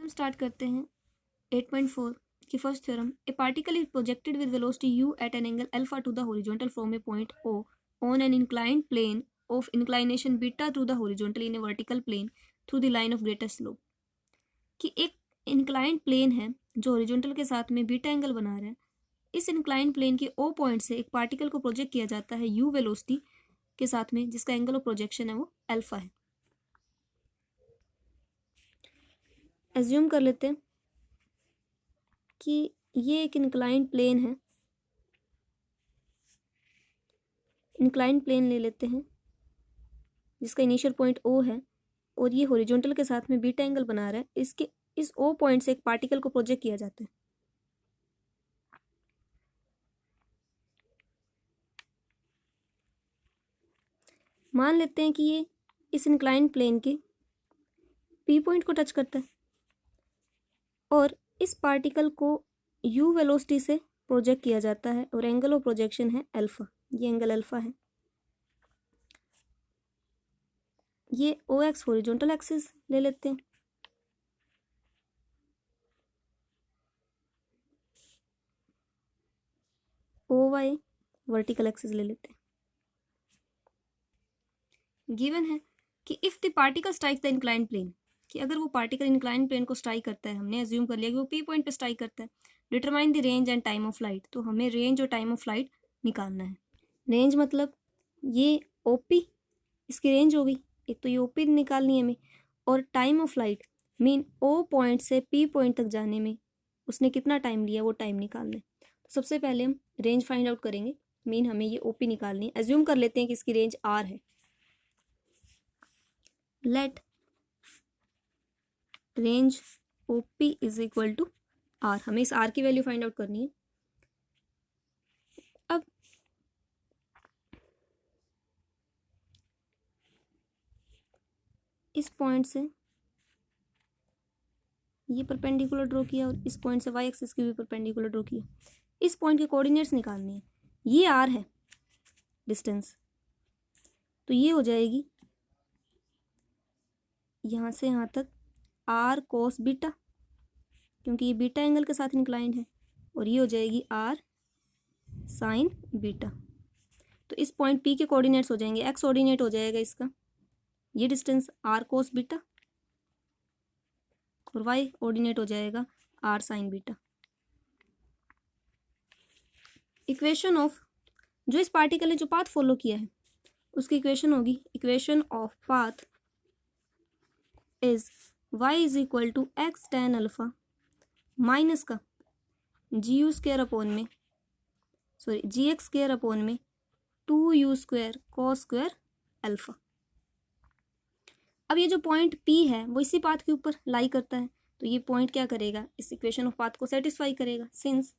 हम स्टार्ट करते हैं 8.4 की first theorem. A particle is projected with velocity u at an angle alpha to the horizontal from a point o on an inclined plane of inclination beta to the horizontal in a vertical plane through the line of greater slope. कि एक inclined plane है जो horizontal के साथ में beta angle बना रहा है। इस इंक्लाइंड प्लेन के o पॉइंट से एक पार्टिकल को प्रोजेक्ट किया जाता है u वेलोसिटी के साथ में, जिसका एंगल ऑफ प्रोजेक्शन है वो अल्फा है। एज्यूम कर लेते हैं कि ये एक इंक्लाइंड प्लेन है। इंक्लाइंड प्लेन ले लेते हैं जिसका इनिशियल पॉइंट O है और ये हॉरिजॉन्टल के साथ में बीटा एंगल बना रहा है। इसके इस O पॉइंट से एक पार्टिकल को प्रोजेक्ट किया जाता है। मान लेते हैं कि ये इस इंक्लाइंड प्लेन के P पॉइंट को टच करता है और इस पार्टिकल को U वेलोसिटी से प्रोजेक्ट किया जाता है और एंगल ऑफ प्रोजेक्शन है अल्फा। ये एंगल अल्फा है। ये OX हॉरिजॉन्टल एक्सिस ले लेते हैं। OY वर्टिकल एक्सिस ले लेते हैं। गिवन है कि if the particle strike the inclined plane, कि अगर वो पार्टिकल इंक्लाइंड प्लेन को स्ट्राइक करता है, हमने एज्यूम कर लिया कि वो P पॉइंट पे स्ट्राइक करता है। Determine the range and time of light, तो हमें रेंज और टाइम ऑफ लाइट निकालना है। रेंज मतलब ये OP इसकी रेंज होगी, एक तो ये OP निकालनी है हमें, और time of light mean O point से P पॉइंट तक जाने में उसने कितना टाइम लिया वो टाइम निकालना है। तो सबसे पहले हम रेंज फाइंड आउट करेंगे, मीन हमें ये OP निकालनी है। एज्यूम कर लेते हैं कि इसकी रेंज R है। Let range OP is equal to R। हमें इस R की वैल्यू फाइंड आउट करनी है। अब इस पॉइंट से ये परपेंडिकुलर ड्रॉ किया और इस पॉइंट से y एक्सिस की भी परपेंडिकुलर ड्रॉ किया। इस पॉइंट के कोऑर्डिनेट्स निकालने हैं। ये R है डिस्टेंस, तो ये हो जाएगी यहाँ से यहाँ तक R cos बीटा, क्योंकि ये बीटा एंगल के साथ इंक्लाइंड है, और ये हो जाएगी R sin बीटा। तो इस पॉइंट P के कोऑर्डिनेट्स हो जाएंगे, x कोऑर्डिनेट हो जाएगा इसका ये डिस्टेंस R cos बीटा, और y कोऑर्डिनेट हो जाएगा R sin beta. Equation of जो इस पार्टिकल ने जो पाथ फॉलो किया है उसकी इक्वेशन होगी, equation of path is y is equal to x tan alpha minus का GU स्क्वायर अपॉन में GX स्क्वायर अपॉन में 2U square cos square alpha. अब ये जो पॉइंट P है वो इसी पाथ के ऊपर लाई करता है, तो ये पॉइंट क्या करेगा, इस इक्वेशन ऑफ पाथ को सेटिस्फाई करेगा। Since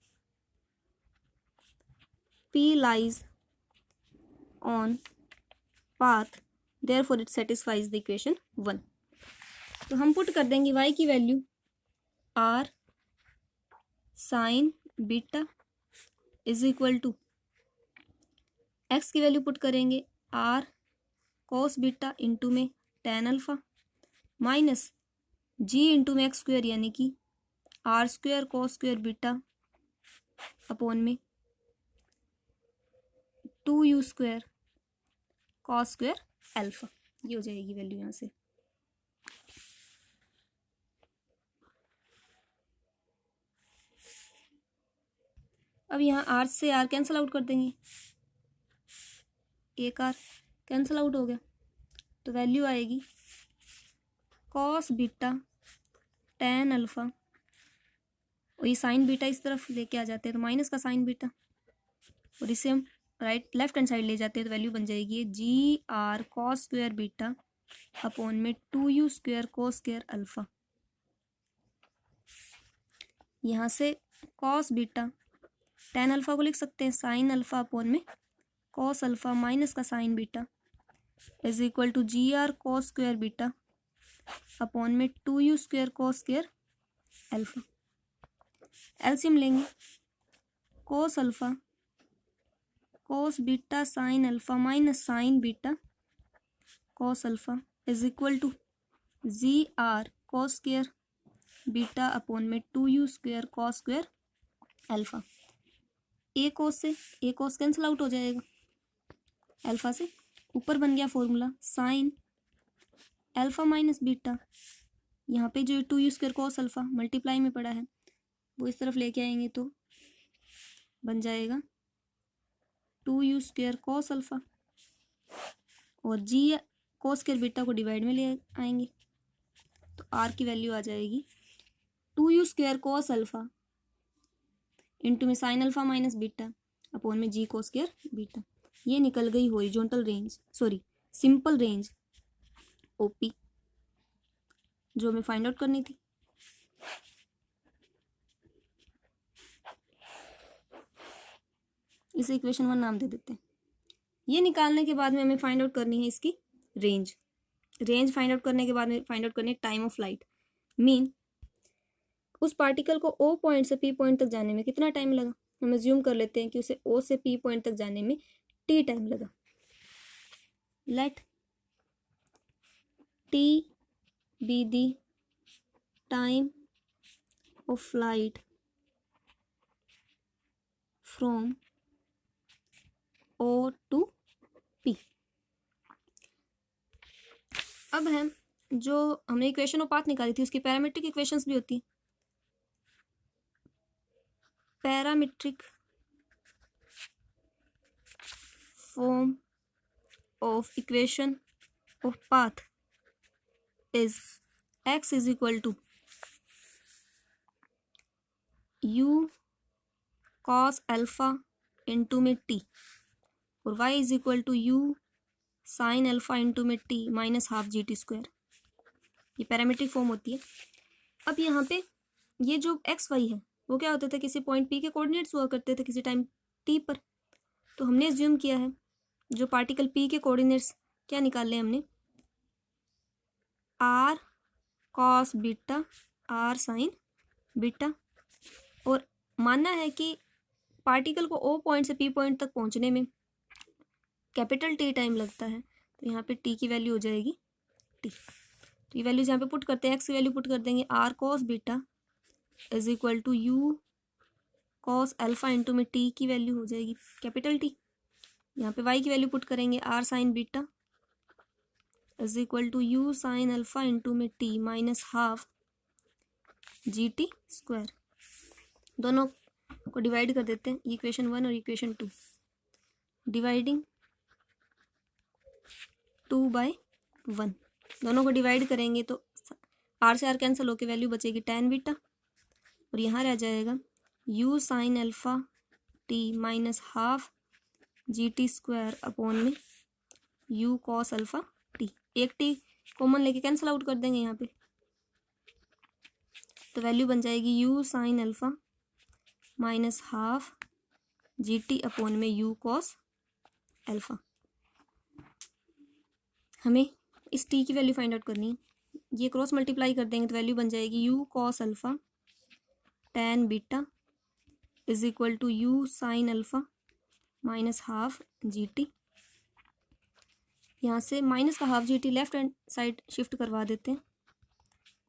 P lies on path therefore it satisfies the equation 1। तो हम पुट कर देंगे y की value R sin beta is equal to x की वैल्यू पुट करेंगे R cos बीटा इंटू में tan alpha minus G into में x square यानी कि R square cos square beta upon में 2U square cos square alpha. ये हो जाएगी वैल्यू यहाँ से। अब यहाँ R से R कैंसिल आउट कर देंगे, एक R कैंसिल आउट हो गया, तो वैल्यू आएगी cos बीटा tan अल्फा, और ये साइन बीटा इस तरफ लेके आ जाते हैं तो माइनस का साइन बीटा, और इसे हम राइट लेफ्ट हैंड साइड ले जाते हैं तो वैल्यू बन जाएगी GR cos square beta upon में 2U square cos square alpha. यहाँ से cos बीटा tan अल्फा को लिख सकते हैं साइन अल्फा अपॉन में cos अल्फा माइनस का sine beta is equal to GR cos square beta upon में 2U square cos square alpha. LCM लेंगे, cos alpha cos beta sine alpha minus sine beta cos alpha is equal to GR cos square beta upon में 2u square cos square alpha. ए cos cancel out हो जाएगा alpha से। ऊपर बन गया formula sine alpha minus beta. यहाँ पे जो 2u square cos alpha multiply में पड़ा है वो इस तरफ लेके आएंगे तो बन जाएगा 2u स्क्वायर कॉस अल्फा, और जी कॉस स्क्वायर बीटा को डिवाइड में ले आएंगे तो आर की वैल्यू आ जाएगी 2u square cos alpha into में sine alpha minus beta upon में जी कॉस स्क्वायर बीटा। ये निकल गई horizontal range, sorry simple range OP जो हमें फाइंड आउट करनी थी। इसे इक्वेशन 1 नाम दे देते हैं। ये निकालने के बाद में हमें फाइंड आउट करनी है इसकी रेंज। रेंज फाइंड आउट करने के बाद में फाइंड आउट करनी है टाइम ऑफ लाइट। मीन उस पार्टिकल को ओ पॉइंट से पी पॉइंट तक जाने में कितना टाइम लगा। हम अज्यूम कर लेते हैं कि उसे ओ से पी पॉइंट तक जाने में टी टाइम लगा। Let t be the time of light from O to P. अब हम जो हमने इक्वेशन ऑफ पाथ निकाली थी उसकी पैरामीट्रिक इक्वेशंस भी होती है। Parametric form of equation of path is x is equal to u cos alpha into में t और y is equal to u sine alpha into में t minus half g t square. ये parametric form होती है। अब यहाँ पे ये जो एक्स वाई है वो क्या होता था, किसी पॉइंट p के कोऑर्डिनेट्स हुआ करते थे किसी टाइम t पर। तो हमने एज्यूम किया है जो पार्टिकल p के कोऑर्डिनेट्स क्या निकाल ले हमने, r cos beta r sine beta, और मानना है कि पार्टिकल को o पॉइंट से p पॉइंट तक पहुंचने में कैपिटल T टाइम लगता है। तो यहाँ पे T की वैल्यू हो जाएगी T। तो ये वैल्यूज यहाँ पे पुट करते हैं, x की वैल्यू पुट कर देंगे r cos beta is equal to u cos alpha into में T की वैल्यू हो जाएगी कैपिटल T। यहाँ पे y की वैल्यू पुट करेंगे r sine beta is equal to u sine alpha into में T minus half g t square. दोनों को डिवाइड कर देते हैं, इक्वेशन 1 और इक्वेशन 2। डिवाइडिंग 2/1 दोनों को डिवाइड करेंगे तो r से r कैंसिल होकर वैल्यू बचेगी tan बीटा, और यहाँ रह जाएगा u sine alpha t minus half g t square upon में u कॉस अल्फा t। एक t कॉमन लेके कैंसिल आउट कर देंगे यहाँ पे, तो वैल्यू बन जाएगी u sine alpha minus half g T upon में u कॉस अल्फा। हमें इस t की वैल्यू फाइंड आउट करनी है। ये क्रॉस मल्टीप्लाई कर देंगे तो वैल्यू बन जाएगी u cos alpha tan beta is equal to u sine alpha minus half g t. यहाँ से माइनस का half g t left hand side shift करवा देते हैं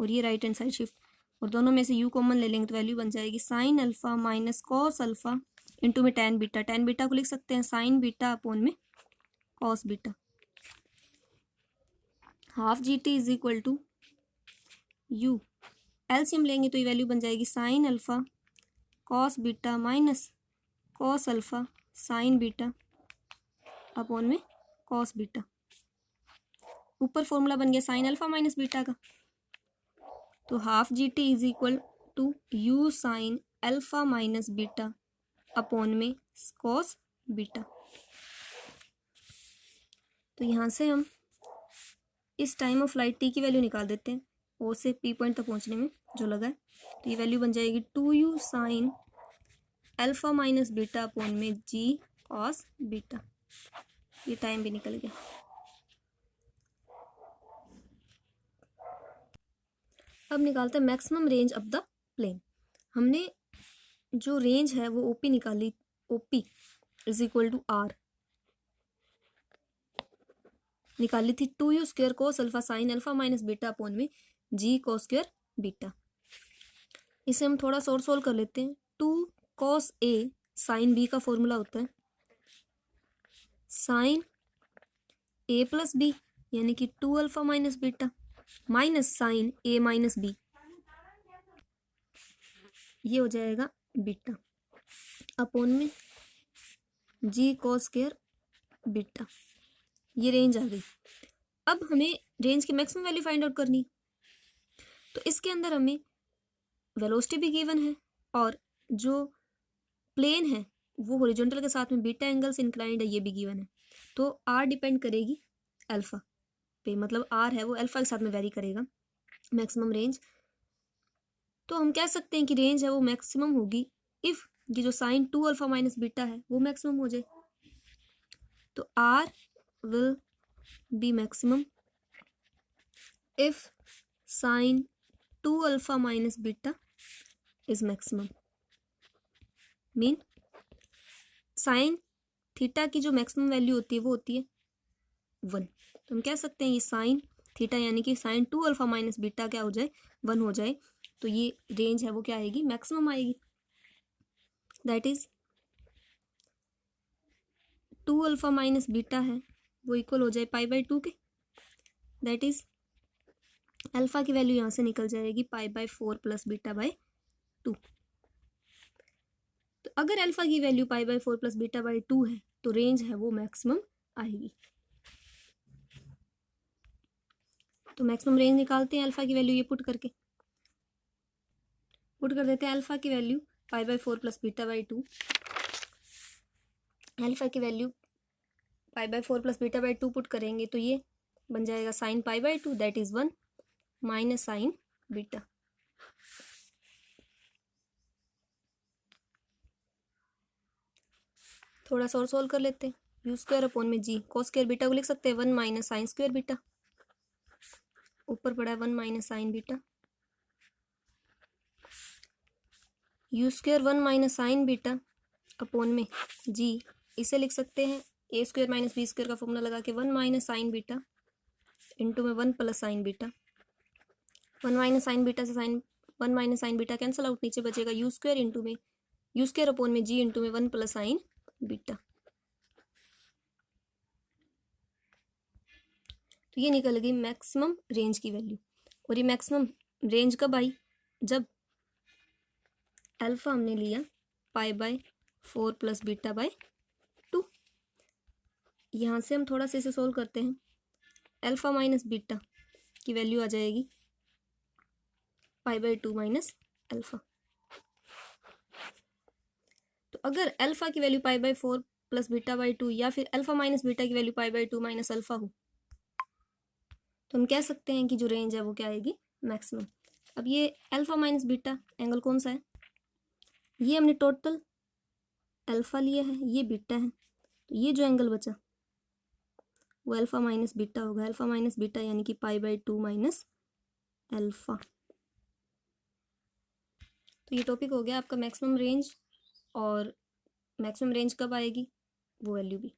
और ये राइट हैंड साइड शिफ्ट, और दोनों में से u कॉमन ले लेंगे तो वैल्यू बन जाएगी sine alpha minus cos alpha into में tan बीटा। tan बीटा को लिख सकते हैं साइन बीटा अपॉन में cos beta. Half g t is equal to u, LCM लेंगे तो ये वैल्यू बन जाएगी sine alpha cos beta minus cos alpha sine beta upon में कॉस बीटा। ऊपर फॉर्मूला बन गया साइन अल्फा माइनस बीटा का, तो half g t is equal to u sine alpha minus beta upon में कॉस बीटा। तो यहाँ से हम इस टाइम ऑफ लाइट t की वैल्यू निकाल देते हैं o से p पॉइंट तक पहुँचने में जो लगा है। तो ये वैल्यू बन जाएगी 2u sine alpha minus beta upon में g कॉस बीटा। ये टाइम भी निकल गया। अब निकालते हैं maximum range of the plane. हमने जो रेंज है वो ओपी निकाली, OP is equal to R निकाली थी 2u square cos alpha sine alpha minus beta upon में g कोस स्क्वायर बीटा। इसे हम थोड़ा सा और सोल्व कर लेते हैं। 2 cos A sin B का फॉर्मूला होता है sin A प्लस बी, यानी कि 2 alpha minus beta minus sine A minus B, ये हो जाएगा बीटा अपॉन में जी कॉस स्क्वायर बीटा। ये रेंज आ गई। अब हमें रेंज की मैक्सिमम वैल्यू फाइंड आउट करनी, तो इसके अंदर हमें वेलोसिटी भी गिवन है और जो प्लेन है वो हॉरिजॉन्टल के साथ में बीटा एंगल से इंक्लाइंड है, ये भी गिवन है। तो आर डिपेंड करेगी अल्फा पे, मतलब आर है वो अल्फा के साथ में वेरी करेगा मैक्सिमम रेंज। तो हम कह सकते हैं कि रेंज है वो मैक्सिमम होगी इफ ये जो साइन 2 अल्फा माइनस बीटा है वो मैक्सिमम हो जाए। तो R will be maximum if sine 2 alpha minus beta is maximum. Mean sine theta की जो मैक्सिमम वैल्यू होती है वो होती है 1। तो हम कह सकते हैं ये साइन थीटा यानी कि साइन 2 अल्फा माइनस बीटा क्या हो जाए 1 हो जाए, तो ये रेंज है वो क्या आएगी मैक्सिमम आएगी। That is 2 alpha minus beta है वो इक्वल हो जाए पाई बाई 2 के। दैट इज अल्फा की वैल्यू यहाँ से निकल जाएगी पाई बाई 4 प्लस बीटा बाई 2। तो अगर अल्फा की value pi by 4 plus beta by 2 है तो रेंज है वो मैक्सिमम आएगी। तो मैक्सिमम रेंज निकालते हैं अल्फा की वैल्यू ये पुट कर देते हैं अल्फा की value pi by 4 plus beta by 2। Alpha की value pi by 4 plus beta by 2 put करेंगे तो ये बन जाएगा sine pi by 2 that is 1 minus sine beta. थोड़ा सा और सोल्व कर लेते हैं। यू स्क्वायर अपॉन में जी कॉस स्क्वायर बीटा को लिख सकते हैं 1 माइनस साइन स्क्वायर बीटा, ऊपर पड़ा है 1 minus sine beta. U square 1 minus sine beta upon में जी, इसे लिख सकते हैं A square minus B square का फॉर्मूला लगा के 1 माइनस साइन बीटा इंटू में 1 plus sine beta. 1 minus sine beta से sine 1 minus sine beta cancel out, नीचे बचेगा यू स्क्वायर इंटू में यू स्क्वायर अपॉन में जी इंटू में 1 प्लस साइन बीटा। तो ये निकल गई मैक्सिमम रेंज की वैल्यू। और ये मैक्सिमम रेंज कब आई, जब अल्फा हमने लिया pi by 4 plus beta by 2। यहाँ से हम थोड़ा सा इसे सोल्व करते हैं। अल्फा माइनस बीटा की वैल्यू आ जाएगी पाई बाय 2 माइनस अल्फा। तो अगर अल्फा की value pi by 4 plus beta by 2 या फिर अल्फा माइनस बीटा की value pi by 2 minus alpha हो तो हम कह सकते हैं कि जो रेंज है वो क्या आएगी मैक्सिमम। अब ये अल्फा माइनस बीटा एंगल कौन सा है, ये हमने टोटल अल्फा लिया है, ये बीटा है, तो ये जो एंगल बचा वो अल्फा माइनस बीटा होगा। अल्फा माइनस बीटा यानी कि पाई बाय 2 माइनस अल्फा। तो ये टॉपिक हो गया आपका मैक्सिमम रेंज, और मैक्सिमम रेंज कब आएगी वो वैल्यू भी।